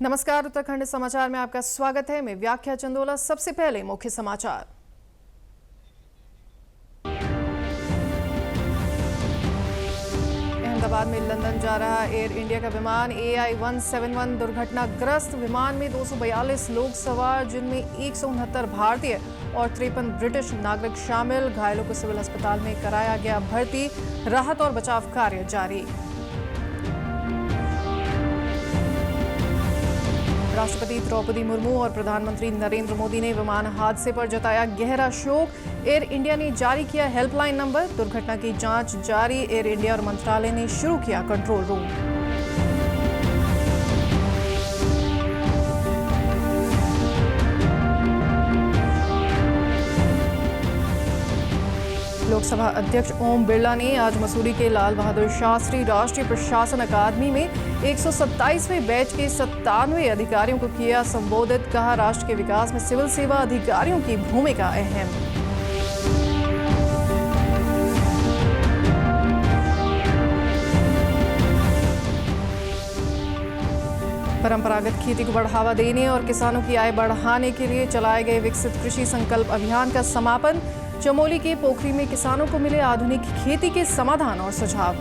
नमस्कार, उत्तराखंड समाचार में आपका स्वागत है। मैं व्याख्या चंदोला। सबसे पहले मुख्य समाचार। अहमदाबाद में लंदन जा रहा एयर इंडिया का विमान AI-171 दुर्घटनाग्रस्त। विमान में 242 लोग सवार, जिनमें 169 भारतीय और 53 ब्रिटिश नागरिक शामिल। घायलों को सिविल अस्पताल में कराया गया भर्ती। राहत और बचाव कार्य जारी। राष्ट्रपति द्रौपदी मुर्मू और प्रधानमंत्री नरेंद्र मोदी ने विमान हादसे पर जताया गहरा शोक। एयर इंडिया ने जारी किया हेल्पलाइन नंबर। दुर्घटना की जांच जारी। एयर इंडिया और मंत्रालय ने शुरू किया कंट्रोल रूम। लोकसभा अध्यक्ष ओम बिरला ने आज मसूरी के लाल बहादुर शास्त्री राष्ट्रीय प्रशासन अकादमी में 127वें बैच के 97 अधिकारियों को किया संबोधित। कहा, राष्ट्र के विकास में सिविल सेवा अधिकारियों की भूमिका अहम। परंपरागत खेती को बढ़ावा देने और किसानों की आय बढ़ाने के लिए चलाए गए विकसित कृषि संकल्प अभियान का समापन। चमोली के पोखरी में किसानों को मिले आधुनिक खेती के समाधान और सुझाव।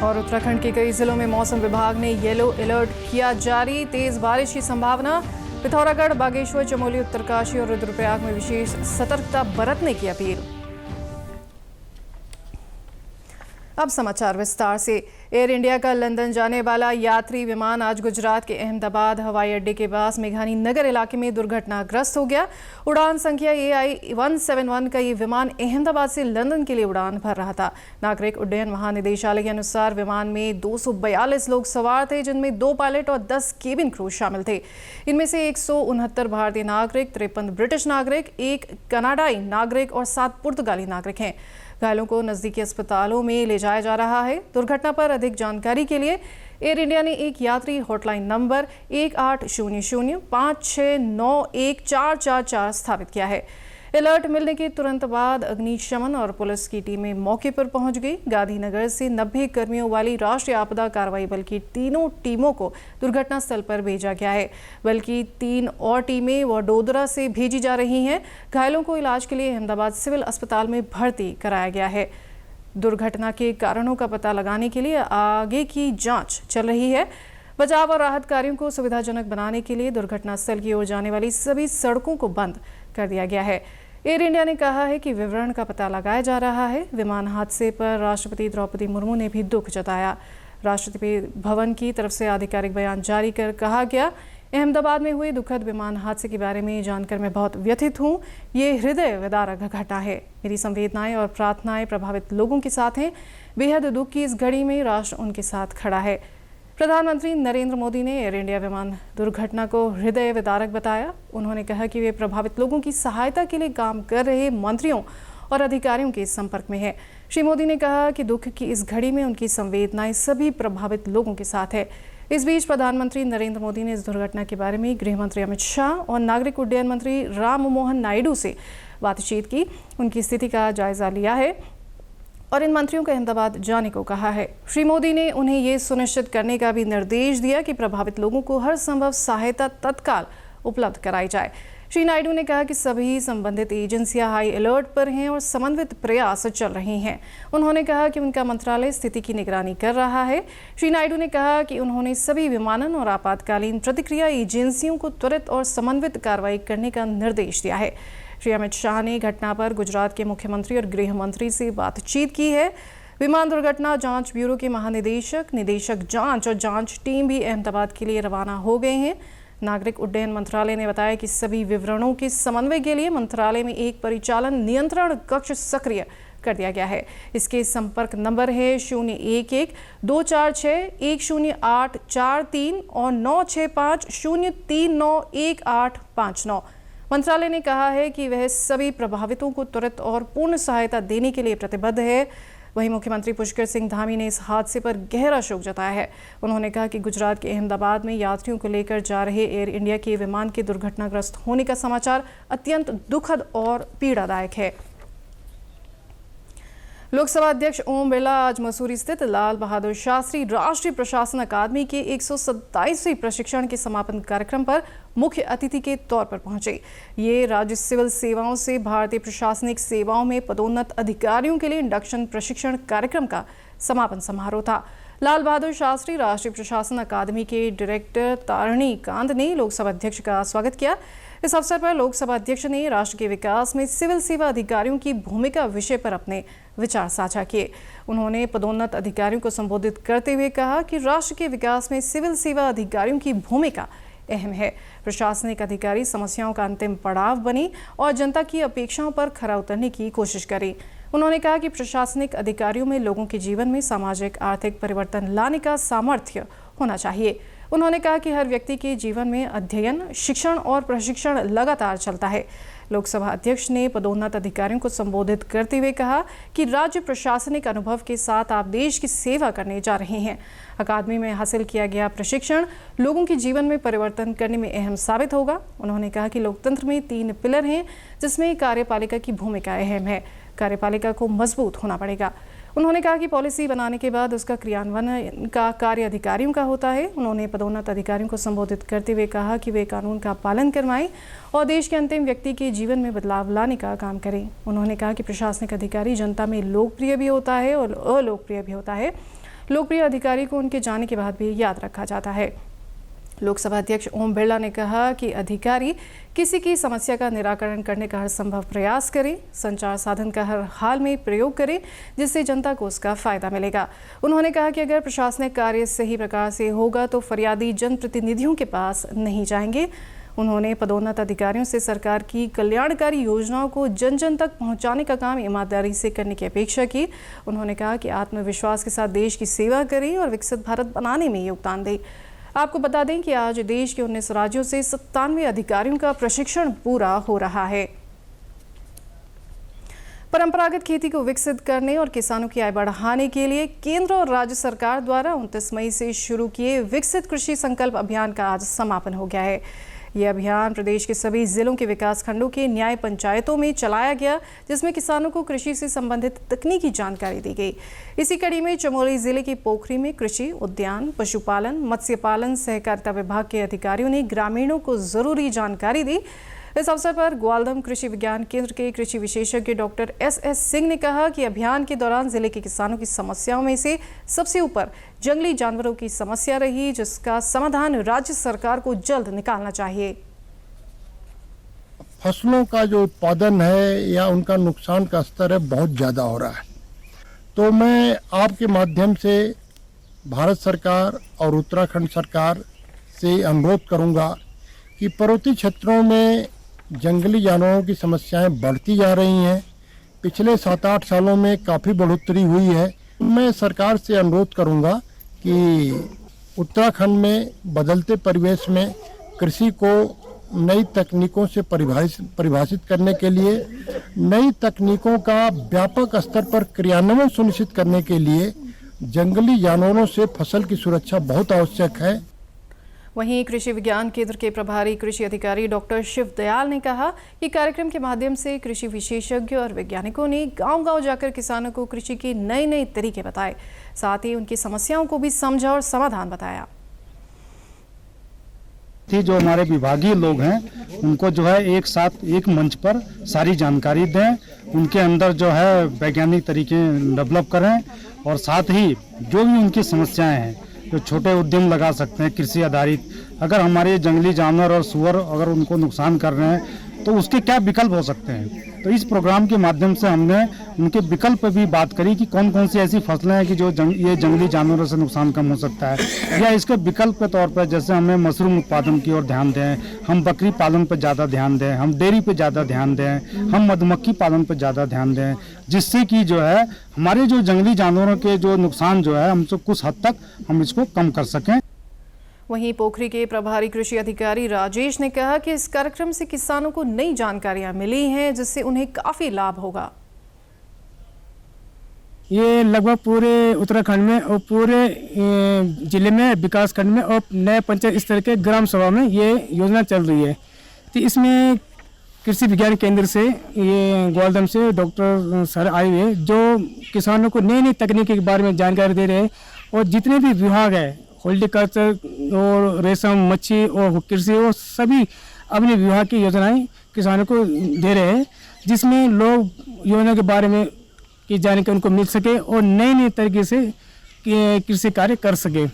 और उत्तराखंड के कई जिलों में मौसम विभाग ने येलो अलर्ट किया जारी। तेज बारिश की संभावना। पिथौरागढ़, बागेश्वर, चमोली, उत्तरकाशी और रुद्रप्रयाग में विशेष सतर्कता बरतने की अपील। अब समाचार विस्तार से। एयर इंडिया का लंदन जाने वाला यात्री विमान आज गुजरात के अहमदाबाद हवाई अड्डे के पास मेघानी नगर इलाके में दुर्घटनाग्रस्त हो गया। उड़ान संख्या AI-171 का ये विमान अहमदाबाद से लंदन के लिए उड़ान भर रहा था। नागरिक उड्डयन महानिदेशालय के अनुसार विमान में 242 लोग सवार थे, जिनमें 2 पायलट और 10 केबिन क्रू शामिल थे। इनमें से 169 भारतीय नागरिक, 53 ब्रिटिश नागरिक, 1 कनाडाई नागरिक और 7 पुर्तगाली नागरिक हैं। घायलों को नजदीकी अस्पतालों में ले जाया जा रहा है। दुर्घटना पर अधिक जानकारी के लिए एयर इंडिया ने एक यात्री हॉटलाइन नंबर 1800-5691444 स्थापित किया है। अलर्ट मिलने के तुरंत बाद अग्निशमन और पुलिस की टीमें मौके पर पहुंच गई। गांधीनगर से 90 कर्मियों वाली राष्ट्रीय आपदा कार्रवाई बल की तीनों टीमों को दुर्घटना स्थल पर भेजा गया है। बल की 3 और टीमें वडोदरा से भेजी जा रही हैं। घायलों को इलाज के लिए अहमदाबाद सिविल अस्पताल में भर्ती कराया गया है। दुर्घटना के कारणों का पता लगाने के लिए आगे की जांच चल रही है। बचाव और राहत कार्यों को सुविधाजनक बनाने के लिए दुर्घटना स्थल की ओर जाने वाली सभी सड़कों को बंद कर दिया गया है। एयर इंडिया ने कहा है कि विवरण का पता लगाया जा रहा है। विमान हादसे पर राष्ट्रपति द्रौपदी मुर्मू ने भी दुख जताया। राष्ट्रपति भवन की तरफ से आधिकारिक बयान जारी कर कहा गया, अहमदाबाद में हुए दुखद विमान हादसे के बारे में जानकर मैं बहुत व्यथित हूँ। ये हृदय विदारक घटना है। मेरी संवेदनाएं और प्रार्थनाएं प्रभावित लोगों के साथ हैं। बेहद दुख की इस घड़ी में राष्ट्र उनके साथ खड़ा है। प्रधानमंत्री नरेंद्र मोदी ने एयर इंडिया विमान दुर्घटना को हृदय विदारक बताया। उन्होंने कहा कि वे प्रभावित लोगों की सहायता के लिए काम कर रहे मंत्रियों और अधिकारियों के संपर्क में है। श्री मोदी ने कहा कि दुख की इस घड़ी में उनकी संवेदनाएं सभी प्रभावित लोगों के साथ है। इस बीच प्रधानमंत्री नरेंद्र मोदी ने इस दुर्घटना के बारे में गृह मंत्री अमित शाह और नागरिक उड्डयन मंत्री राम मोहन नायडू से बातचीत की, उनकी स्थिति का जायजा लिया है और इन मंत्रियों को अहमदाबाद जाने को कहा है। श्री मोदी ने उन्हें ये सुनिश्चित करने का भी निर्देश दिया कि प्रभावित लोगों को हर संभव सहायता तत्काल उपलब्ध कराई जाए। श्री नायडू ने कहा कि सभी संबंधित एजेंसियां हाई अलर्ट पर हैं और समन्वित प्रयास चल रहे हैं। उन्होंने कहा कि उनका मंत्रालय स्थिति की निगरानी कर रहा है। श्री नायडू ने कहा कि उन्होंने सभी विमानन और आपातकालीन प्रतिक्रिया एजेंसियों को त्वरित और समन्वित कार्रवाई करने का निर्देश दिया है। श्री अमित शाह ने घटना पर गुजरात के मुख्यमंत्री और गृह मंत्री से बातचीत की है। विमान दुर्घटना जांच ब्यूरो के महानिदेशक, निदेशक जांच और जांच टीम भी अहमदाबाद के लिए रवाना हो गए हैं। नागरिक उड्डयन मंत्रालय ने बताया कि सभी विवरणों के समन्वय के लिए मंत्रालय में एक परिचालन नियंत्रण कक्ष सक्रिय कर दिया गया है। इसके संपर्क नंबर है 011-246-10843 और 965-039-1859। मंत्रालय ने कहा है कि वह सभी प्रभावितों को त्वरित और पूर्ण सहायता देने के लिए प्रतिबद्ध है। वहीं मुख्यमंत्री पुष्कर सिंह धामी ने इस हादसे पर गहरा शोक जताया है। उन्होंने कहा कि गुजरात के अहमदाबाद में यात्रियों को लेकर जा रहे एयर इंडिया के विमान के दुर्घटनाग्रस्त होने का समाचार अत्यंत दुखद और पीड़ादायक है। लोकसभा अध्यक्ष ओम बिरला आज मसूरी स्थित लाल बहादुर शास्त्री राष्ट्रीय प्रशासन अकादमी के 127वें प्रशिक्षण के समापन कार्यक्रम पर मुख्य अतिथि के तौर पर पहुंचे। ये राज्य सिविल सेवाओं से भारतीय प्रशासनिक सेवाओं में पदोन्नत अधिकारियों के लिए इंडक्शन प्रशिक्षण कार्यक्रम का समापन समारोह था। लाल बहादुर शास्त्री राष्ट्रीय प्रशासन अकादमी के डायरेक्टर तारिणी कांत ने लोकसभा अध्यक्ष का स्वागत किया। इस अवसर पर लोकसभा अध्यक्ष ने राष्ट्र के विकास में सिविल सेवा अधिकारियों की भूमिका विषय पर अपने विचार साझा किए। उन्होंने पदोन्नत अधिकारियों को संबोधित करते हुए कहा कि राष्ट्र के विकास में सिविल सेवा अधिकारियों की भूमिका अहम है। प्रशासनिक अधिकारी समस्याओं का अंतिम पड़ाव बने और जनता की अपेक्षाओं पर खरा उतरने की कोशिश करें। उन्होंने कहा कि प्रशासनिक अधिकारियों में लोगों के जीवन में सामाजिक आर्थिक परिवर्तन लाने का सामर्थ्य होना चाहिए। उन्होंने कहा कि हर व्यक्ति के जीवन में अध्ययन, शिक्षण और प्रशिक्षण लगातार चलता है। लोकसभा अध्यक्ष ने पदोन्नत अधिकारियों को संबोधित करते हुए कहा कि राज्य प्रशासनिक अनुभव के साथ आप देश की सेवा करने जा रहे हैं। अकादमी में हासिल किया गया प्रशिक्षण लोगों के जीवन में परिवर्तन करने में अहम साबित होगा। उन्होंने कहा कि लोकतंत्र में 3 पिलर हैं, जिसमें कार्यपालिका की भूमिका अहम है। कार्यपालिका को मजबूत होना पड़ेगा। उन्होंने कहा कि पॉलिसी बनाने के बाद उसका क्रियान्वयन का कार्य अधिकारियों का होता है। उन्होंने पदोन्नत अधिकारियों को संबोधित करते हुए कहा कि वे कानून का पालन करवाएं और देश के अंतिम व्यक्ति के जीवन में बदलाव लाने का काम करें। उन्होंने कहा कि प्रशासनिक अधिकारी जनता में लोकप्रिय भी होता है और अलोकप्रिय भी होता है। लोकप्रिय अधिकारी को उनके जाने के बाद भी याद रखा जाता है। लोकसभा अध्यक्ष ओम बिरला ने कहा कि अधिकारी किसी की समस्या का निराकरण करने का हर संभव प्रयास करें, संचार साधन का हर हाल में प्रयोग करें, जिससे जनता को उसका फायदा मिलेगा। उन्होंने कहा कि अगर प्रशासनिक कार्य सही प्रकार से होगा तो फरियादी जनप्रतिनिधियों के पास नहीं जाएंगे। उन्होंने पदोन्नत अधिकारियों से सरकार की कल्याणकारी योजनाओं को जन जन तक पहुंचाने का काम ईमानदारी से करने की अपेक्षा की। उन्होंने कहा कि आत्मविश्वास के साथ देश की सेवा करें और विकसित भारत बनाने में योगदान दें। आपको बता दें कि आज देश के 19 राज्यों से 97 अधिकारियों का प्रशिक्षण पूरा हो रहा है। परंपरागत खेती को विकसित करने और किसानों की आय बढ़ाने के लिए केंद्र और राज्य सरकार द्वारा 29 मई से शुरू किए विकसित कृषि संकल्प अभियान का आज समापन हो गया है। यह अभियान प्रदेश के सभी जिलों के विकास खंडों के न्याय पंचायतों में चलाया गया, जिसमें किसानों को कृषि से संबंधित तकनीकी जानकारी दी गई। इसी कड़ी में चमोली जिले की पोखरी में कृषि, उद्यान, पशुपालन, मत्स्य पालन, सहकारिता विभाग के अधिकारियों ने ग्रामीणों को जरूरी जानकारी दी। इस अवसर पर ग्वालदम कृषि विज्ञान केंद्र के कृषि विशेषज्ञ डॉक्टर एस सिंह ने कहा कि अभियान के दौरान जिले के किसानों की समस्याओं में से सबसे ऊपर जंगली जानवरों की समस्या रही, जिसका समाधान राज्य सरकार को जल्द निकालना चाहिए। फसलों का जो उत्पादन है या उनका नुकसान का स्तर है बहुत ज़्यादा हो रहा है। तो मैं आपके माध्यम से भारत सरकार और उत्तराखंड सरकार से अनुरोध करूंगा कि पर्वतीय क्षेत्रों में जंगली जानवरों की समस्याएं बढ़ती जा रही हैं। पिछले 7-8 सालों में काफ़ी बढ़ोतरी हुई है। मैं सरकार से अनुरोध करूंगा कि उत्तराखंड में बदलते परिवेश में कृषि को नई तकनीकों से परिभाषित करने के लिए, नई तकनीकों का व्यापक स्तर पर क्रियान्वयन सुनिश्चित करने के लिए जंगली जानवरों से फसल की सुरक्षा बहुत आवश्यक है। वहीं कृषि विज्ञान केंद्र के प्रभारी कृषि अधिकारी डॉक्टर शिव दयाल ने कहा कि कार्यक्रम के माध्यम से कृषि विशेषज्ञ और वैज्ञानिकों ने गांव-गांव जाकर किसानों को कृषि के नए तरीके बताए, साथ ही उनकी समस्याओं को भी समझा और समाधान बताया। जो हमारे विभागीय लोग हैं उनको जो है एक साथ एक मंच पर सारी जानकारी दें, उनके अंदर जो है वैज्ञानिक तरीके डेवलप करें और साथ ही जो भी उनकी समस्याएं हैं, जो छोटे उद्यम लगा सकते हैं कृषि आधारित, अगर हमारे जंगली जानवर और सुअर अगर उनको नुकसान कर रहे हैं तो उसके क्या विकल्प हो सकते हैं। तो इस प्रोग्राम के माध्यम से हमने उनके विकल्प पर भी बात करी कि कौन कौन सी ऐसी फसलें हैं कि जो ये जंगली जानवरों से नुकसान कम हो सकता है, या इसके विकल्प के तौर पर जैसे हमें मशरूम उत्पादन की ओर ध्यान दें, हम बकरी पालन पर ज़्यादा ध्यान दें, हम डेयरी पर ज़्यादा ध्यान दें, हम मधुमक्खी पालन पर ज़्यादा ध्यान दें, जिससे कि जो है हमारे जो जंगली जानवरों के जो नुकसान जो है हमसे कुछ हद तक हम इसको कम कर सकें। वहीं पोखरी के प्रभारी कृषि अधिकारी राजेश ने कहा कि इस कार्यक्रम से किसानों को नई जानकारियां मिली हैं, जिससे उन्हें काफी लाभ होगा। ये लगभग पूरे उत्तराखंड में और पूरे जिले में, विकास खंड में और नए पंचायत स्तर के ग्राम सभा में ये योजना चल रही है। तो इसमें कृषि विज्ञान केंद्र से, ये ग्वालदम से डॉक्टर सर आए हुए जो किसानों को नई नई तकनीक के बारे में जानकारी दे रहे हैं। और जितने भी विभाग है, हॉर्टिकल्चर और रेशम, मच्छी और कृषि, और सभी अपने विभाग की योजनाएं किसानों को दे रहे हैं, जिसमें लोग योजना के बारे में की जानकारी उनको मिल सके और नए नए तरीके से कृषि कार्य कर सके।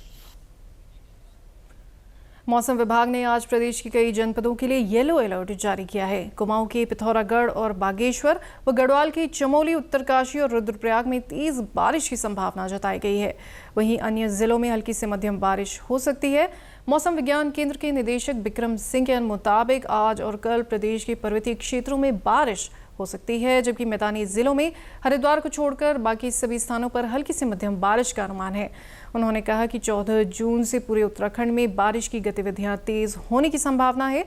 मौसम विभाग ने आज प्रदेश के कई जनपदों के लिए येलो अलर्ट जारी किया है। कुमाऊं के पिथौरागढ़ और बागेश्वर व गढ़वाल के चमोली, उत्तरकाशी और रुद्रप्रयाग में तेज बारिश की संभावना जताई गई है। वहीं अन्य जिलों में हल्की से मध्यम बारिश हो सकती है। मौसम विज्ञान केंद्र के निदेशक विक्रम सिंह के मुताबिक आज और कल प्रदेश के पर्वतीय क्षेत्रों में बारिश हो सकती है, जबकि मैदानी जिलों में हरिद्वार को छोड़कर बाकी सभी स्थानों पर हल्की से मध्यम बारिश का अनुमान है। उन्होंने कहा कि 14 जून से पूरे उत्तराखंड में बारिश की गतिविधियां तेज होने की संभावना है।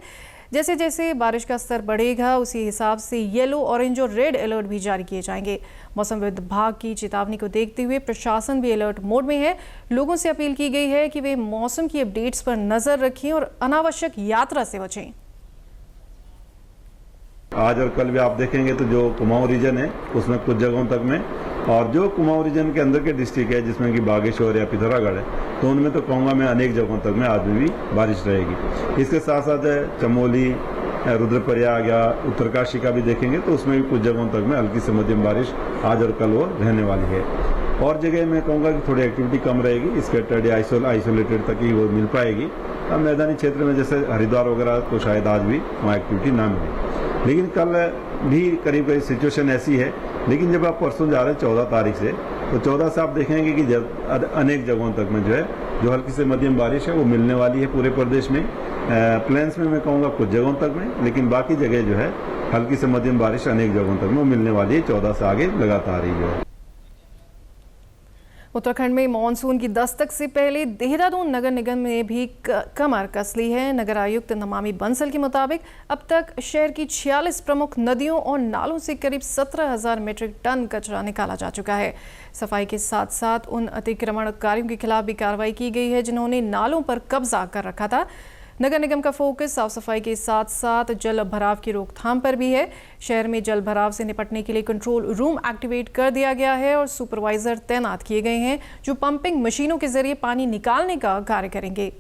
जैसे जैसे बारिश का स्तर बढ़ेगा, उसी हिसाब से येलो, ऑरेंज और रेड अलर्ट भी जारी किए जाएंगे। मौसम विभाग की चेतावनी को देखते हुए प्रशासन भी अलर्ट मोड में है। लोगों से अपील की गई है कि वे मौसम की अपडेट्स पर नजर रखें और अनावश्यक यात्रा से बचें। आज और कल भी आप देखेंगे तो जो कुमाऊं रीजन है उसमें कुछ जगहों तक में, और जो कुमाऊं रीजन के अंदर के डिस्ट्रिक्ट है जिसमें कि बागेश्वर या पिथौरागढ़ है, तो उनमें तो कहूँगा मैं अनेक जगहों तक में आज भी बारिश रहेगी। इसके साथ साथ चमोली, रुद्रप्रयाग या उत्तरकाशी का भी देखेंगे तो उसमें भी कुछ जगहों तक में हल्की से मध्यम बारिश आज और कल वो रहने वाली है। और जगह मैं कहूँगा कि थोड़ी एक्टिविटी कम रहेगी, स्कैटर्ड या आइसोलेटेड तक ही वो मिल पाएगी। अब मैदानी क्षेत्र में जैसे हरिद्वार वगैरह तो शायद आज भी वहाँ एक्टिविटी ना मिले, लेकिन कल भी करीब करीब सिचुएशन ऐसी है। लेकिन जब आप परसों जा रहे हैं 14 तारीख से, तो 14 से आप देखेंगे कि अनेक जगहों तक में जो हल्की से मध्यम बारिश है वो मिलने वाली है पूरे प्रदेश में। प्लेन्स में मैं कहूँगा कुछ जगहों तक में, लेकिन बाकी जगह जो है हल्की से मध्यम बारिश अनेक जगहों तक में वो मिलने वाली है। 14 से आगे लगातार ही है। उत्तराखंड में मानसून की दस्तक से पहले देहरादून नगर निगम ने भी कमर कस ली है। नगर आयुक्त नमामि बंसल के मुताबिक अब तक शहर की 46 प्रमुख नदियों और नालों से करीब 17,000 मीट्रिक टन कचरा निकाला जा चुका है। सफाई के साथ साथ उन अतिक्रमणकारियों के खिलाफ भी कार्रवाई की गई है जिन्होंने नालों पर कब्जा कर रखा था। नगर निगम का फोकस साफ सफाई के साथ साथ जल भराव की रोकथाम पर भी है। शहर में जल भराव से निपटने के लिए कंट्रोल रूम एक्टिवेट कर दिया गया है और सुपरवाइजर तैनात किए गए हैं जो पंपिंग मशीनों के जरिए पानी निकालने का कार्य करेंगे।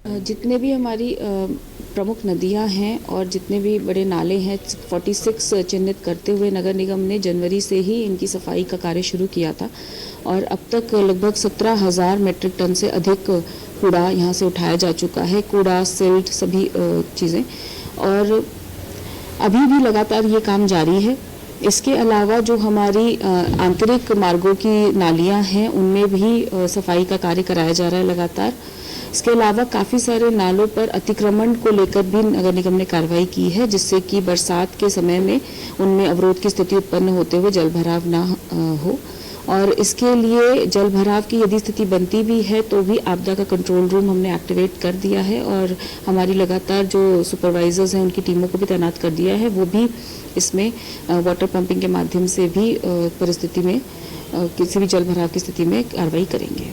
जितने भी हमारी प्रमुख नदियां हैं और जितने भी बड़े नाले हैं 46 चिन्हित करते हुए नगर निगम ने जनवरी से ही इनकी सफाई का कार्य शुरू किया था और अब तक लगभग 17,000 मीट्रिक टन से अधिक कूड़ा यहाँ से उठाया जा चुका है। कूड़ा, सिल्ट, सभी चीज़ें, और अभी भी लगातार ये काम जारी है। इसके अलावा जो हमारी आंतरिक मार्गों की नालियाँ हैं उनमें भी सफाई का कार्य कराया जा रहा है लगातार। इसके अलावा काफ़ी सारे नालों पर अतिक्रमण को लेकर भी नगर निगम ने कार्रवाई की है, जिससे कि बरसात के समय में उनमें अवरोध की स्थिति उत्पन्न होते हुए जल भराव ना हो। और इसके लिए जल भराव की यदि स्थिति बनती भी है तो भी आपदा का कंट्रोल रूम हमने एक्टिवेट कर दिया है और हमारी लगातार जो सुपरवाइजर्स हैं उनकी टीमों को भी तैनात कर दिया है। वो भी इसमें वाटर पंपिंग के माध्यम से भी परिस्थिति में किसी भी जल भराव की स्थिति में कार्रवाई करेंगे।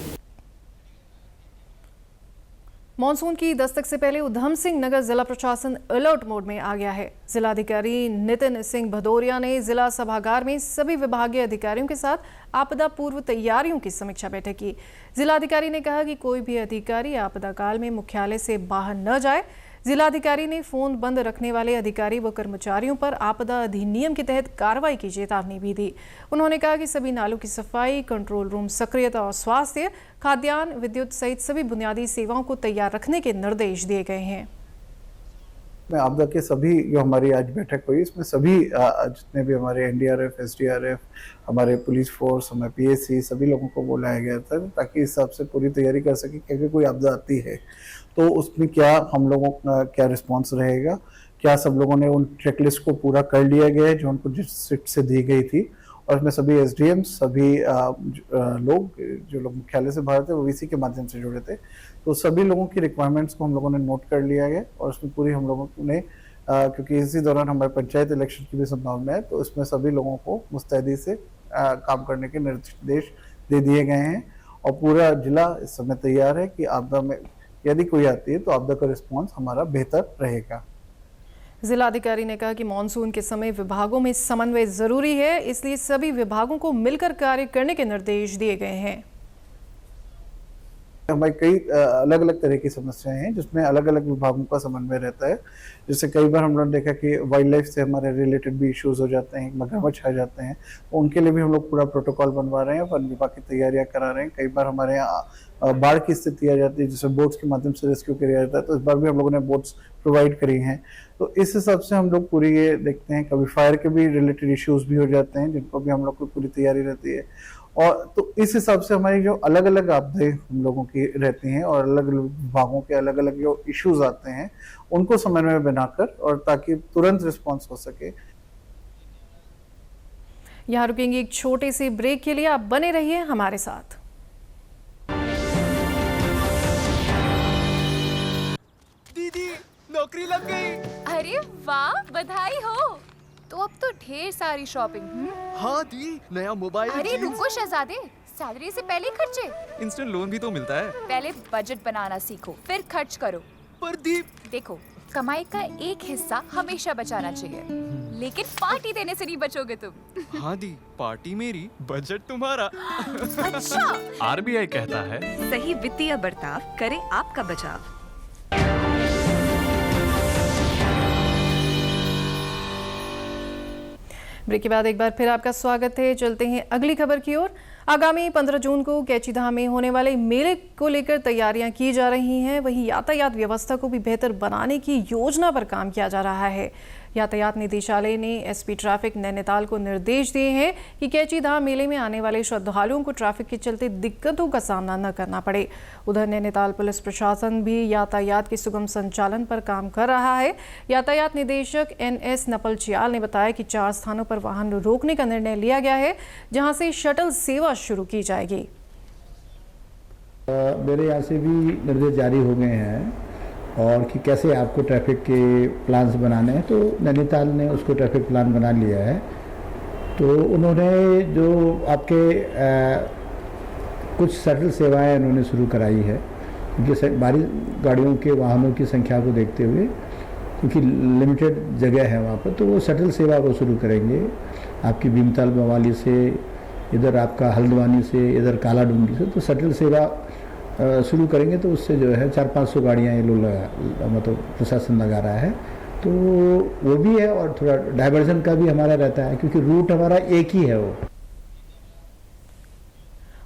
मॉनसून की दस्तक से पहले उधम सिंह नगर जिला प्रशासन अलर्ट मोड में आ गया है। जिलाधिकारी नितिन सिंह भदौरिया ने जिला सभागार में सभी विभागीय अधिकारियों के साथ आपदा पूर्व तैयारियों की समीक्षा बैठक की। जिलाधिकारी ने कहा कि कोई भी अधिकारी आपदा काल में मुख्यालय से बाहर न जाए। जिलाधिकारी ने फोन बंद रखने वाले अधिकारी व कर्मचारियों पर आपदा अधिनियम के तहत कार्रवाई की चेतावनी भी दी। उन्होंने कहा कि सभी नालों की सफाई, कंट्रोल रूम सक्रियता और स्वास्थ्य, खाद्यान्न, विद्युत सहित सभी बुनियादी सेवाओं को तैयार रखने के निर्देश दिए गए हैं। आपदा के सभी जो हमारी आज बैठक हुई इसमें सभी जितने भी हमारे एनडीआरएफ, एसडीआरएफ, हमारे पुलिस फोर्स, हमारे पीएससी, सभी लोगों को बुलाया गया था ताकि इस हिसाब से पूरी तैयारी कर सके कि अगर कोई आपदा आती है तो उसमें क्या हम लोगों का क्या रिस्पांस रहेगा, क्या सब लोगों ने उन चेकलिस्ट को पूरा कर लिया गया है जो उनको जिस सीट से दी गई थी। और इसमें सभी एसडीएम, सभी लोग जो लोग मुख्यालय से बाहर थे वो वीसी के माध्यम से जुड़े थे, तो सभी लोगों की रिक्वायरमेंट्स को हम लोगों ने नोट कर लिया गया और उसमें पूरी हम लोगों ने क्योंकि इसी दौरान हमारे पंचायत इलेक्शन की भी संभावना है तो इसमें सभी लोगों को मुस्तैदी से काम करने के निर्देश दे दिए गए हैं और पूरा जिला इस समय तैयार है कि आपदा में यदि कोई आती है तो आपदा का रिस्पांस हमारा बेहतर रहेगा। जिलाधिकारी ने कहा कि मानसून के समय विभागों में समन्वय जरूरी है, इसलिए सभी विभागों को मिलकर कार्य करने के निर्देश दिए गए हैं। हमारी कई अलग अलग तरह की समस्याएं हैं जिसमें अलग अलग विभागों का समन्वय रहता है। जैसे कई बार हम लोग देखा कि वाइल्ड लाइफ से हमारे रिलेटेड भी इश्यूज हो जाते हैं, मगरमच्छ आ जाते हैं, तो उनके लिए भी हम लोग पूरा प्रोटोकॉल बनवा रहे हैं, वन विभाग की तैयारियां करा रहे हैं। कई बार हमारे यहाँ बाढ़ की स्थिति आ जाती है जिसे बोट्स के माध्यम से रेस्क्यू किया जाता है, तो इस बार भी हम लोगों ने बोट्स प्रोवाइड करी हैं। तो इस हिसाब से हम लोग पूरी ये देखते हैं, कभी फायर के भी रिलेटेड इश्यूज भी हो जाते हैं जिनको भी हम लोग की पूरी तैयारी रहती है। और तो इस हिसाब से हमारी जो अलग अलग आपदाएं हम लोगों की रहती हैं और अलग अलग विभागों के अलग अलग जो इश्यूज आते हैं उनको समन्वय बनाकर और ताकि तुरंत रिस्पांस हो सके। यहाँ रुकेंगे एक छोटे से ब्रेक के लिए, आप बने रहिए हमारे साथ। दीदी नौकरी लग गई। अरे वाह, बधाई हो। तो अब तो ढेर सारी शॉपिंग। हाँ दी, नया मोबाइल। अरे रुको शहजादे, सैलरी से पहले खर्चे। इंस्टेंट लोन भी तो मिलता है। पहले बजट बनाना सीखो, फिर खर्च करो। पर दी, देखो, कमाई का एक हिस्सा हमेशा बचाना चाहिए, लेकिन पार्टी देने से नहीं बचोगे तुम। हाँ दी, पार्टी मेरी, बजट तुम्हारा। अच्छा। आरबीआई कहता है, सही वित्तीय बर्ताव करे आपका बचाव। ब्रेक के बाद एक बार फिर आपका स्वागत है। चलते हैं अगली खबर की ओर। आगामी 15 जून को कैचीधाम में होने वाले मेले को लेकर तैयारियां की जा रही हैं, वहीं यातायात व्यवस्था को भी बेहतर बनाने की योजना पर काम किया जा रहा है। यातायात निदेशालय ने एसपी ट्रैफिक नैनीताल को निर्देश दिए हैं कि कैचीधाम मेले में आने वाले श्रद्धालुओं को ट्रैफिक के चलते दिक्कतों का सामना न करना पड़े। उधर नैनीताल पुलिस प्रशासन भी यातायात के सुगम संचालन पर काम कर रहा है। यातायात निदेशक NS नपलचियाल ने बताया कि 4 स्थानों पर वाहन रोकने का निर्णय लिया गया है, जहां से शटल सेवा शुरू की जाएगी। मेरे यहाँ से भी निर्देश जारी हो गए हैं और कि कैसे आपको ट्रैफिक के प्लान्स बनाने हैं, तो नैनीताल ने उसको ट्रैफिक प्लान बना लिया है। तो उन्होंने जो आपके कुछ शटल सेवाएं उन्होंने शुरू कराई है, क्योंकि भारी गाड़ियों के वाहनों की संख्या को देखते हुए, क्योंकि लिमिटेड जगह है वहाँ पर, तो वो शटल सेवा को शुरू करेंगे। आपकी भीमताल बवाली से, इधर आपका हल्द्वानी से, इधर काला डूंगी से, तो शटल सेवा शुरू करेंगे। तो उससे जो है 400-500 गाड़ियाँ ये लोग मतलब प्रशासन लगा रहा है, तो वो भी है। और थोड़ा डाइवर्जन का भी हमारा रहता है, क्योंकि रूट हमारा एक ही है वो।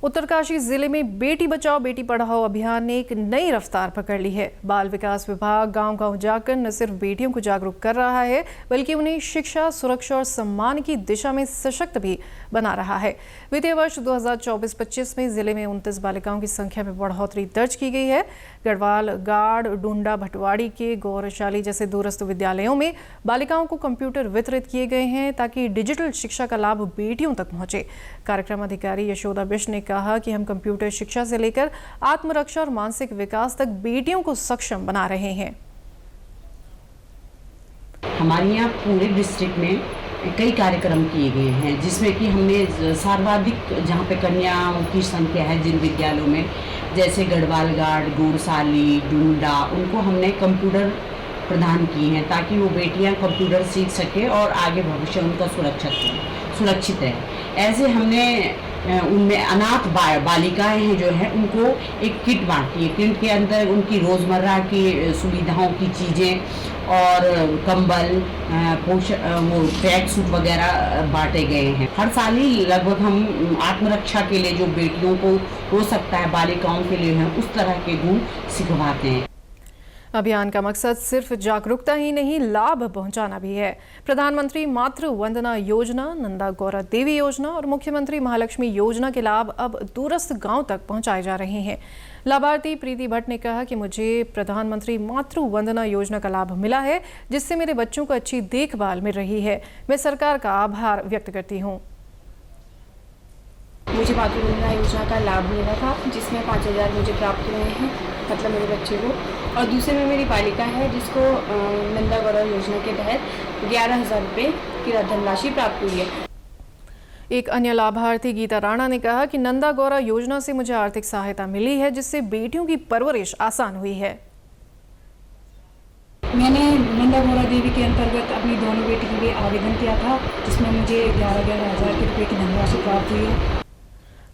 उत्तरकाशी जिले में बेटी बचाओ बेटी पढ़ाओ अभियान ने एक नई रफ्तार पकड़ ली है। बाल विकास विभाग गांव-गांव जाकर न सिर्फ बेटियों को जागरूक कर रहा है, बल्कि उन्हें शिक्षा, सुरक्षा और सम्मान की दिशा में सशक्त भी बना रहा है। वित्तीय वर्ष 2024-25 में जिले में 29 बालिकाओं की संख्या में बढ़ोतरी दर्ज की गई है। गढ़वाल, गाड़, डूंडा, भटवाड़ी के गौरवशाली जैसे दूरस्थ विद्यालयों में बालिकाओं को कंप्यूटर वितरित किए गए हैं, ताकि डिजिटल शिक्षा का लाभ बेटियों तक पहुंचे। कार्यक्रम अधिकारी यशोदा बिष्ट ने कहा कि हम कंप्यूटर शिक्षा से लेकर आत्मरक्षा और मानसिक विकास तक बेटियों को सक्षम बना रहे हैं। हमारे यहाँ पूरे डिस्ट्रिक्ट में कई कार्यक्रम किए गए हैं, जिसमें कि हमने सर्वाधिक जहाँ पे कन्याओं की संख्या है जिन विद्यालयों में, जैसे गढ़वाल, गाड़, गोरसाली, डूंडा, उनको हमने कंप्यूटर प्रदान किए हैं, ताकि वो बेटियां कंप्यूटर सीख सके और आगे भविष्य उनका सुरक्षित है। ऐसे हमने उनमें अनाथ बालिकाएं हैं जो है, उनको एक किट बांटी है। किट के अंदर उनकी रोज़मर्रा की सुविधाओं की चीज़ें और कंबल, वो ट्रैक सूट वगैरह बांटे गए हैं। हर साल ही लगभग हम आत्मरक्षा के लिए जो बेटियों को हो सकता है, बालिकाओं के लिए है, उस तरह के गुण सिखवाते हैं। अभियान का मकसद सिर्फ जागरूकता ही नहीं, लाभ पहुंचाना भी है। प्रधानमंत्री मातृ वंदना योजना, नंदा गौरा देवी योजना और मुख्यमंत्री महालक्ष्मी योजना के लाभ अब दूरस्थ गांव तक पहुंचाए जा रहे हैं। लाभार्थी प्रीति भट्ट ने कहा कि मुझे प्रधानमंत्री मातृ वंदना योजना का लाभ मिला है, जिससे मेरे बच्चों को अच्छी देखभाल मिल रही है। मैं सरकार का आभार व्यक्त करती हूँ। मुझे मातृ वंदना योजना का लाभ मिला था, जिसमें 5000 मुझे प्राप्त हुए हैं, मतलब मेरे बच्चे को। और दूसरे में मेरी बालिका है, जिसको नंदा गौरा योजना के तहत 11,000 रुपये की धनराशि प्राप्त हुई है। एक अन्य लाभार्थी गीता राणा ने कहा कि नंदा गौरा योजना से मुझे आर्थिक सहायता मिली है, जिससे बेटियों की परवरिश आसान हुई है। मैंने नंदा गौरा देवी के अंतर्गत अपनी दोनों बेटी के लिए आवेदन किया था, जिसमें मुझे 11,000 रुपये की धनराशि प्राप्त हुई है।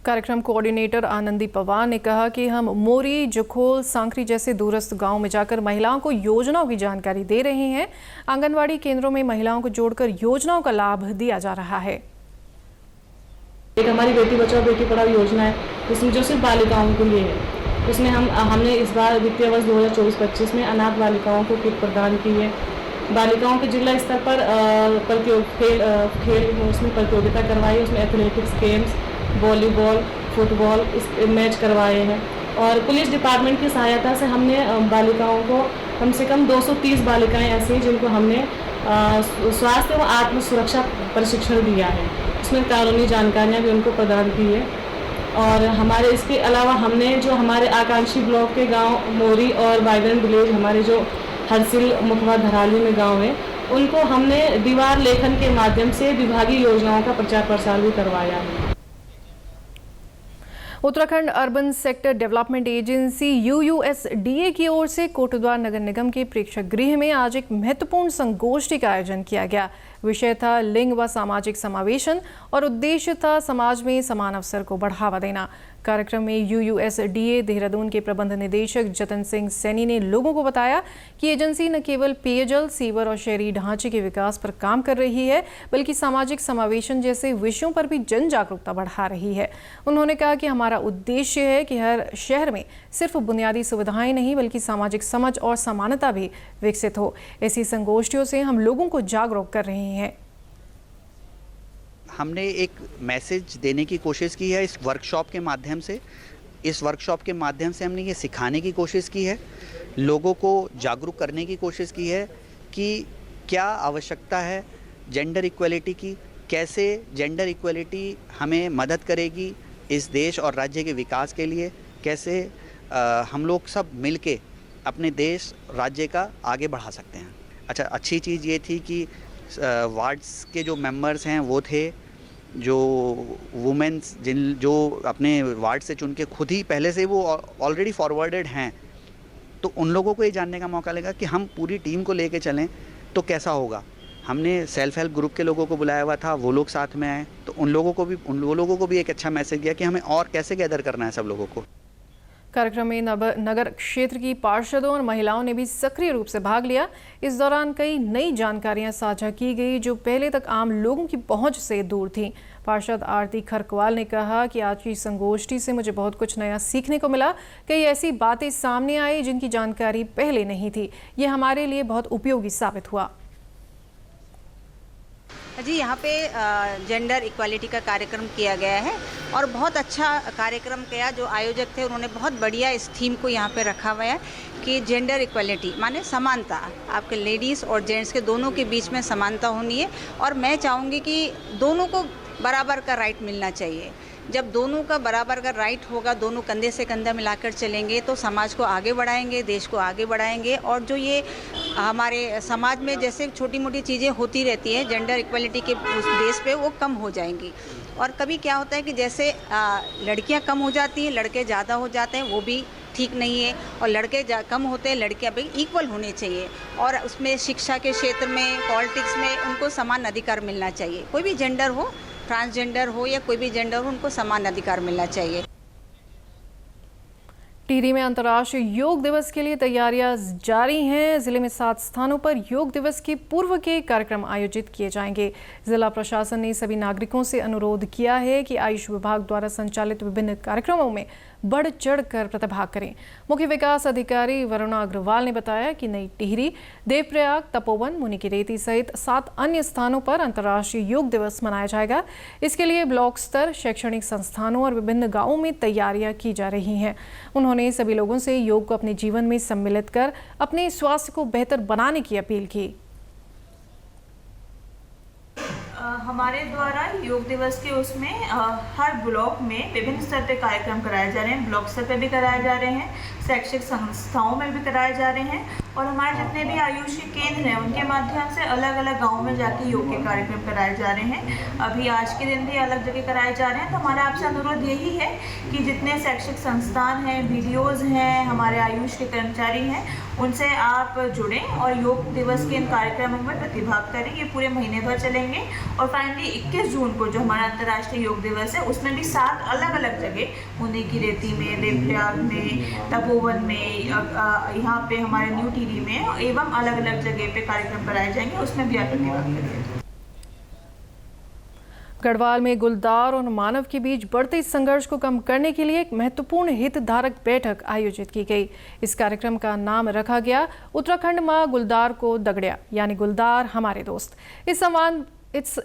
कार्यक्रम कोऑर्डिनेटर आनंदी पवार ने कहा कि हम मोरी, जुखोल, सांकरी जैसे दूरस्थ गांव में जाकर महिलाओं को योजनाओं की जानकारी दे रहे हैं। आंगनवाड़ी केंद्रों में महिलाओं को जोड़कर योजनाओं का लाभ दिया जा रहा है। एक हमारी बेटी बचाओ बेटी पढ़ाओ योजना है, इसमें जो सिर्फ बालिकाओं के लिए है। उसमें हमने इस बार वित्तीय वर्ष 2024-25 में अनाथ बालिकाओं को किट प्रदान की है। बालिकाओं के जिला स्तर पर खेल उसमें प्रतियोगिता करवाई, उसमें एथलेटिक्स गेम्स, वॉलीबॉल, फुटबॉल इस मैच करवाए हैं। और पुलिस डिपार्टमेंट की सहायता से हमने बालिकाओं को कम से कम 230 बालिकाएं ऐसी हैं जिनको हमने स्वास्थ्य व आत्म सुरक्षा प्रशिक्षण दिया है। इसमें कानूनी जानकारियाँ भी उनको प्रदान की है। और हमारे इसके अलावा हमने जो हमारे आकांक्षी ब्लॉक के गांव मोरी और वाइब्रेंट विलेज, हमारे जो हरसिल, मुखवा, धराली में गांव है, उनको हमने दीवार लेखन के माध्यम से विभागीय योजनाओं का प्रचार प्रसार भी करवाया है। Uttarakhand urban sector development agency UUSDA की ओर से कोटद्वार नगर निगम के प्रेक्षागृह में आज एक महत्वपूर्ण संगोष्ठी का आयोजन किया गया। विषय था लिंग व सामाजिक समावेशन और उद्देश्य था समाज में समान अवसर को बढ़ावा देना। कार्यक्रम में UUSDA देहरादून के प्रबंध निदेशक जतन सिंह सैनी ने लोगों को बताया कि एजेंसी न केवल पेयजल, सीवर और शहरी ढांचे के विकास पर काम कर रही है, बल्कि सामाजिक समावेशन जैसे विषयों पर भी जन जागरूकता बढ़ा रही है। उन्होंने कहा कि हमारा उद्देश्य है कि हर शहर में सिर्फ बुनियादी सुविधाएं नहीं, बल्कि सामाजिक समझ और समानता भी विकसित हो। ऐसी संगोष्ठियों से हम लोगों को जागरूक कर रहे हैं। हमने एक मैसेज देने की कोशिश की है इस वर्कशॉप के माध्यम से। इस वर्कशॉप के माध्यम से हमने ये सिखाने की कोशिश की है, लोगों को जागरूक करने की कोशिश की है कि क्या आवश्यकता है जेंडर इक्वलिटी की, कैसे जेंडर इक्वलिटी हमें मदद करेगी इस देश और राज्य के विकास के लिए, कैसे हम लोग सब मिलके अपने देश राज्य का आगे बढ़ा सकते हैं। अच्छा, अच्छी चीज़ ये थी कि वार्ड्स के जो मेंबर्स हैं वो थे जो वुमेन्स जो अपने वार्ड से चुन के खुद ही पहले से वो ऑलरेडी फॉरवर्डेड हैं, तो उन लोगों को ये जानने का मौका लगा कि हम पूरी टीम को लेके चलें तो कैसा होगा। हमने सेल्फ हेल्प ग्रुप के लोगों को बुलाया हुआ था, वो लोग साथ में आए, तो उन लोगों को भी एक अच्छा मैसेज दिया कि हमें और कैसे गैदर करना है सब लोगों को। कार्यक्रम में नगर क्षेत्र की पार्षदों और महिलाओं ने भी सक्रिय रूप से भाग लिया। इस दौरान कई नई जानकारियां साझा की गई जो पहले तक आम लोगों की पहुंच से दूर थीं। पार्षद आरती खरकवाल ने कहा कि आज की संगोष्ठी से मुझे बहुत कुछ नया सीखने को मिला। कई ऐसी बातें सामने आई जिनकी जानकारी पहले नहीं थी। ये हमारे लिए बहुत उपयोगी साबित हुआ। जी, यहाँ पे जेंडर इक्वालिटी का कार्यक्रम किया गया है और बहुत अच्छा कार्यक्रम किया। जो आयोजक थे उन्होंने बहुत बढ़िया इस थीम को यहाँ पे रखा हुआ है कि जेंडर इक्वालिटी माने समानता, आपके लेडीज़ और जेंट्स के दोनों के बीच में समानता होनी है। और मैं चाहूँगी कि दोनों को बराबर का राइट मिलना चाहिए। जब दोनों का बराबर का राइट होगा, दोनों कंधे से कंधा मिलाकर चलेंगे तो समाज को आगे बढ़ाएंगे, देश को आगे बढ़ाएंगे। और जो ये हमारे समाज में जैसे छोटी मोटी चीज़ें होती रहती हैं जेंडर इक्वलिटी के उस बेस पे, वो कम हो जाएंगी। और कभी क्या होता है कि जैसे लड़कियां कम हो जाती हैं, लड़के ज़्यादा हो जाते हैं, वो भी ठीक नहीं है। और लड़के कम होते हैं, लड़कियां भी इक्वल होने चाहिए। और उसमें शिक्षा के क्षेत्र में, पॉलिटिक्स में उनको समान अधिकार मिलना चाहिए। कोई भी जेंडर हो, ट्रांसजेंडर हो या कोई भी जेंडर हो, उनको समान अधिकार मिलना चाहिए। टिहरी में अंतर्राष्ट्रीय योग दिवस के लिए तैयारियां जारी हैं। जिले में 7 स्थानों पर योग दिवस के पूर्व के कार्यक्रम आयोजित किए जाएंगे। जिला प्रशासन ने सभी नागरिकों से अनुरोध किया है कि आयुष विभाग द्वारा संचालित विभिन्न कार्यक्रमों में बढ़ चढ़कर प्रतिभाग करें। मुख्य विकास अधिकारी वरुणा अग्रवाल ने बताया कि नई टिहरी, देवप्रयाग, तपोवन, मुनिकीरेती सहित 7 अन्य स्थानों पर अंतर्राष्ट्रीय योग दिवस मनाया जाएगा। इसके लिए ब्लॉक स्तर, शैक्षणिक संस्थानों और विभिन्न गांवों में तैयारियां की जा रही हैं। उन्होंने सभी लोगों से योग को अपने जीवन में सम्मिलित कर अपने स्वास्थ्य को बेहतर बनाने की अपील की। हमारे द्वारा योग दिवस के उसमें हर ब्लॉक में विभिन्न स्तर पे कार्यक्रम कराए जा रहे हैं। ब्लॉक स्तर पे भी कराए जा रहे हैं, शैक्षिक संस्थाओं में भी कराए जा रहे हैं और हमारे जितने भी आयुष के केंद्र हैं उनके माध्यम से अलग अलग गाँव में जाके योग के कार्यक्रम कराए जा रहे हैं। अभी आज के दिन भी अलग जगह कराए जा रहे हैं। तो हमारा आपसे अनुरोध यही है कि जितने शैक्षिक संस्थान हैं, वीडियोज़ हैं, हमारे आयुष के कर्मचारी हैं, उनसे आप जुड़ें और योग दिवस के इन कार्यक्रमों में प्रतिभाग करें। ये पूरे महीने भर चलेंगे और फाइनली 21 जून को जो हमारा अंतर्राष्ट्रीय योग दिवस है उसमें भी 7 अलग अलग जगह मुनि की रेती में, देवप्रयाग में, तपोवन में, यहाँ पे हमारे न्यू टीरी में एवं अलग अलग जगह पे कार्यक्रम कराए जाएंगे, उसमें भी आप प्रतिभाग करिए। गढ़वाल में गुलदार और मानव के बीच बढ़ते संघर्ष को कम करने के लिए एक महत्वपूर्ण हितधारक बैठक आयोजित की गई। इस कार्यक्रम का नाम रखा गया उत्तराखंड मां गुलदार को दगड़िया, यानी गुलदार हमारे दोस्त।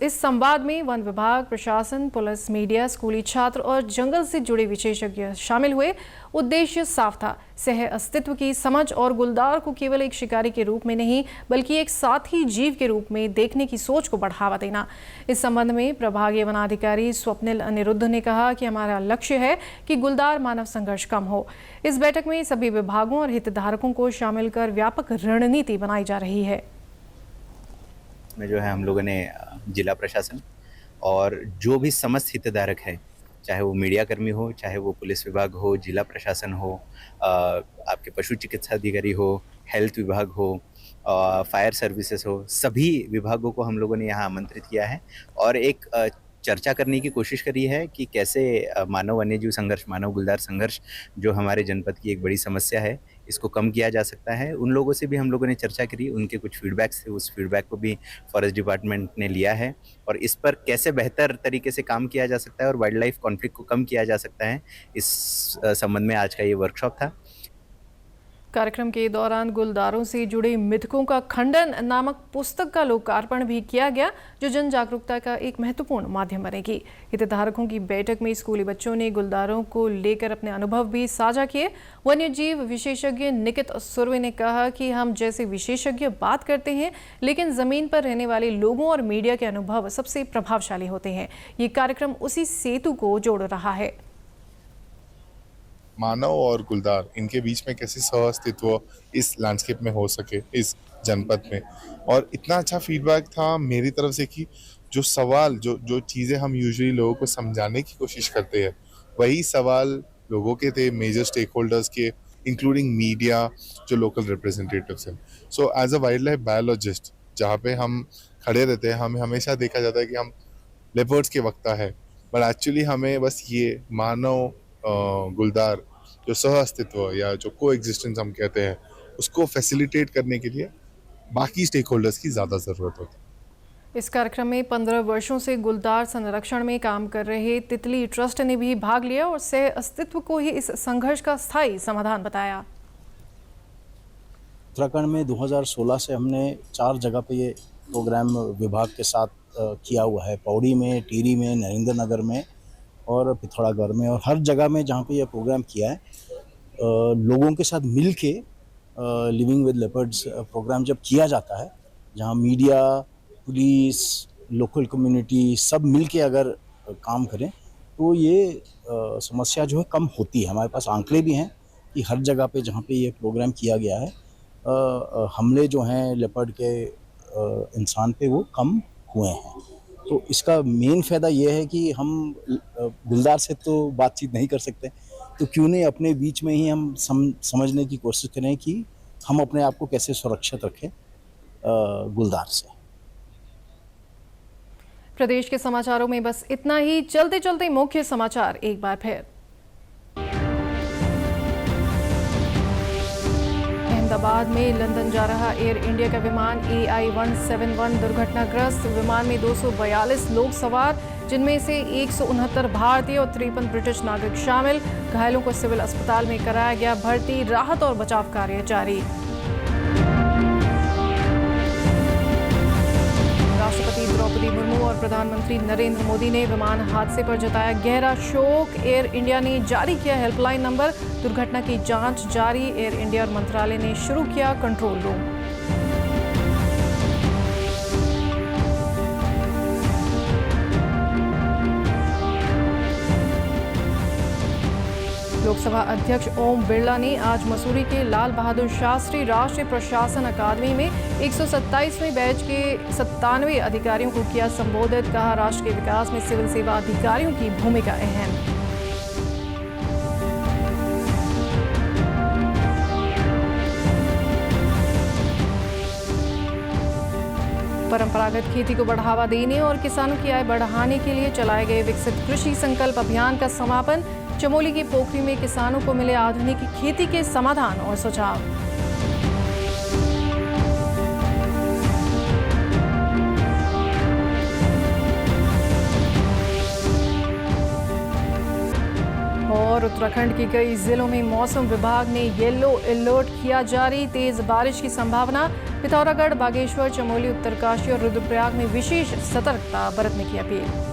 इस संवाद में वन विभाग, प्रशासन, पुलिस, मीडिया, स्कूली छात्र और जंगल से जुड़े विशेषज्ञ शामिल हुए। उद्देश्य साफ था, सह अस्तित्व की समझ और गुलदार को केवल एक शिकारी के रूप में नहीं बल्कि एक साथी जीव के रूप में देखने की सोच को बढ़ावा देना। इस संबंध में प्रभागीय वनाधिकारी स्वप्निल अनिरुद्ध ने कहा कि हमारा लक्ष्य है कि गुलदार मानव संघर्ष कम हो। इस बैठक में सभी विभागों और हितधारकों को शामिल कर व्यापक रणनीति बनाई जा रही है। में जो है हम लोगों ने जिला प्रशासन और जो भी समस्त हितधारक है, चाहे वो मीडिया कर्मी हो, चाहे वो पुलिस विभाग हो, जिला प्रशासन हो, आपके पशु चिकित्सा अधिकारी हो, हेल्थ विभाग हो, फायर सर्विसेज हो, सभी विभागों को हम लोगों ने यहाँ आमंत्रित किया है और एक चर्चा करने की कोशिश करी है कि कैसे मानव वन्यजीव संघर्ष, मानव गुलदार संघर्ष जो हमारे जनपद की एक बड़ी समस्या है, इसको कम किया जा सकता है। उन लोगों से भी हम लोगों ने चर्चा करी, उनके कुछ फीडबैक्स थे, उस फीडबैक को भी फॉरेस्ट डिपार्टमेंट ने लिया है और इस पर कैसे बेहतर तरीके से काम किया जा सकता है और वाइल्ड लाइफ कॉन्फ्लिक्ट को कम किया जा सकता है, इस संबंध में आज का ये वर्कशॉप था। कार्यक्रम के दौरान गुलदारों से जुड़े मिथकों का खंडन नामक पुस्तक का लोकार्पण भी किया गया, जो जन जागरूकता का एक महत्वपूर्ण माध्यम बनेगी। हितधारकों की बैठक में स्कूली बच्चों ने गुलदारों को लेकर अपने अनुभव भी साझा किए। वन्यजीव विशेषज्ञ निकित सुरवे ने कहा कि हम जैसे विशेषज्ञ बात करते हैं, लेकिन जमीन पर रहने वाले लोगों और मीडिया के अनुभव सबसे प्रभावशाली होते हैं। ये कार्यक्रम उसी सेतु को जोड़ रहा है। मानव और गुलदार, इनके बीच में कैसे सह अस्तित्व इस लैंडस्केप में हो सके इस जनपद में। और इतना अच्छा फीडबैक था मेरी तरफ से कि जो सवाल जो चीज़ें हम यूजुअली लोगों को समझाने की कोशिश करते हैं, वही सवाल लोगों के थे, मेजर स्टेक होल्डर्स के, इंक्लूडिंग मीडिया, जो लोकल रिप्रेजेंटेटिव्स हैं। So as a wildlife biologist जहाँ पे हम खड़े रहते हैं, हमें हमेशा देखा जाता है कि हम लेपर्ड्स के वक्ता है, बट एक्चुअली हमें बस ये मानव गुलदार जो सह अस्तित्व या जो को एग्जिस्टेंस हम कहते हैं, उसको फैसिलिटेट करने के लिए बाकी स्टेक होल्डर्स की ज़्यादा ज़रूरत होती है। इस कार्यक्रम में 15 वर्षों से गुलदार संरक्षण में काम कर रहे तितली ट्रस्ट ने भी भाग लिया और सह अस्तित्व को ही इस संघर्ष का स्थायी समाधान बताया। उत्तराखंड में 2016 से हमने 4 जगह पे ये प्रोग्राम विभाग के साथ किया हुआ है, पौड़ी में, टिहरी में, नरेंद्र नगर में और पिथौरागढ़ में। और हर जगह में जहाँ पे ये प्रोग्राम किया है, लोगों के साथ मिल के लिविंग विद लेपर्ड्स प्रोग्राम जब किया जाता है, जहाँ मीडिया, पुलिस, लोकल कम्युनिटी सब मिल के अगर काम करें तो ये समस्या जो है कम होती है। हमारे पास आंकड़े भी हैं कि हर जगह पे जहाँ पे ये प्रोग्राम किया गया है, हमले जो हैं लेपर्ड के इंसान पे वो कम हुए हैं। तो इसका मेन फ़ायदा ये है कि हम गुलदार से तो बातचीत नहीं कर सकते, तो क्यों नहीं अपने बीच में ही हम समझने की कोशिश करें कि हम अपने आप को कैसे सुरक्षित रखें गुलदार से। प्रदेश के समाचारों में बस इतना ही। चलते चलते मुख्य समाचार एक बार फिर। अहमदाबाद में लंदन जा रहा एयर इंडिया का विमान AI-171 दुर्घटनाग्रस्त। विमान में 242 लोग सवार, जिनमें से 169 भारतीय और 53 ब्रिटिश नागरिक शामिल। घायलों को सिविल अस्पताल में कराया गया भर्ती। राहत और बचाव कार्य जारी। राष्ट्रपति द्रौपदी मुर्मू और प्रधानमंत्री नरेंद्र मोदी ने विमान हादसे पर जताया गहरा शोक। एयर इंडिया ने जारी किया हेल्पलाइन नंबर। दुर्घटना की जांच जारी। एयर इंडिया और मंत्रालय ने शुरू किया कंट्रोल रूम। लोकसभा अध्यक्ष ओम बिरला ने आज मसूरी के लाल बहादुर शास्त्री राष्ट्रीय प्रशासन अकादमी में 127वें बैच के 97 अधिकारियों को किया संबोधित। कहा, राष्ट्र के विकास में सिविल सेवा अधिकारियों की भूमिका अहम। परंपरागत खेती को बढ़ावा देने और किसानों की आय बढ़ाने के लिए चलाए गए विकसित कृषि संकल्प अभियान का समापन। चमोली की पोखरी में किसानों को मिले आधुनिक खेती के समाधान और सुझाव। और उत्तराखंड के कई जिलों में मौसम विभाग ने येलो अलर्ट किया जारी। तेज बारिश की संभावना। पिथौरागढ़, बागेश्वर, चमोली, उत्तरकाशी और रुद्रप्रयाग में विशेष सतर्कता बरतने की अपील।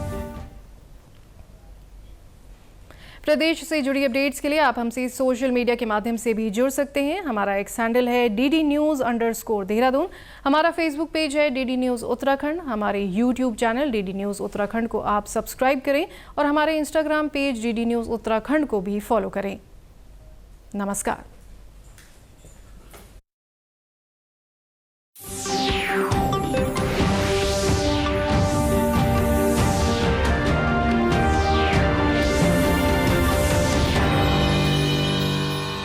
प्रदेश से जुड़ी अपडेट्स के लिए आप हमसे सोशल मीडिया के माध्यम से भी जुड़ सकते हैं। हमारा एक्स हैंडल है DD News_देहरादून। हमारा फेसबुक पेज है DD News उत्तराखंड। हमारे YouTube channel DD News Uttarakhand को आप सब्सक्राइब करें और हमारे Instagram page DD News Uttarakhand को भी फॉलो करें। नमस्कार।